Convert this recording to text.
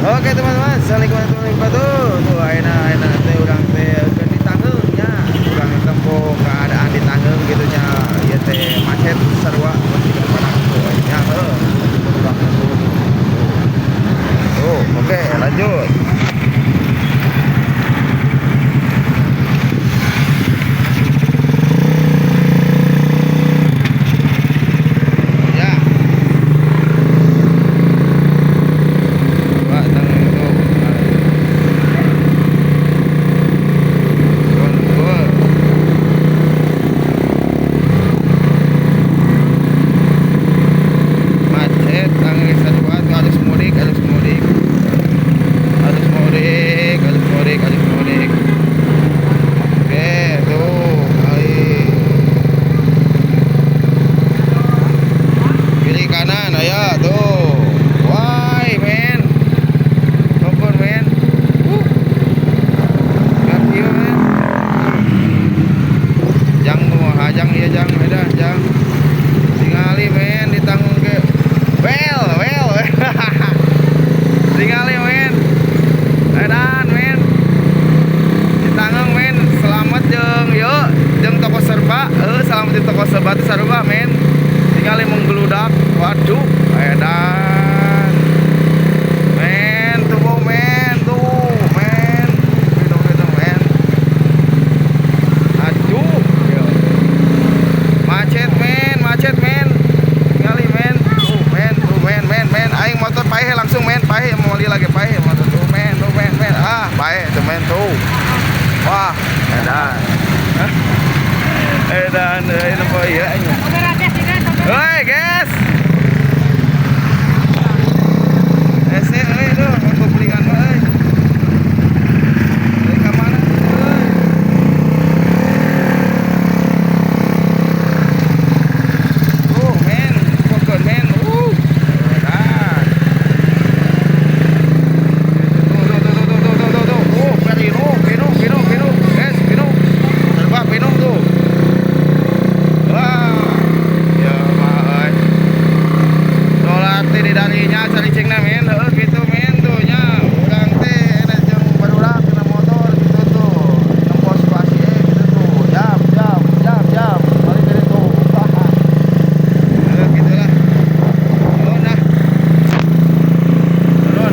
Oke teman-teman, assalamualaikum warahmatullahi wabarakatuh. Tuh ayeuna teh urang teh di Tangeung nya, urang tempo keadaan di Tangeung gitu nya. Ieu teh macet sarua masih ke depan tuh nya heuh. Tuh, oke lanjut. Ya. Pak Tangeung tuh. Macet Tangeung sarua tuh harus mudik. Oke, tuh kali kiri kanan ayo tuh. Why man? Kompor man. Got you man. Jang mau hajang ya jang beda jang. Tingali men ditanggung ke. Well. Tingali men. Edan men. Ditanggung men. Selamat jeung toko serba. Selamat di toko serba teh sarua men. Tingali menggeludak. Waduh, edan. Men, tuh men, Gitu men. Aduh, yo. Macet men. Tingali men. Tuh men. Aing motor paeh langsung men, paeh mau li lagi paeh motor tuh men. Ah, paeh tuh men tuh. Wah, edan. Edan euy nu poe ieu nya. Hoi, guys.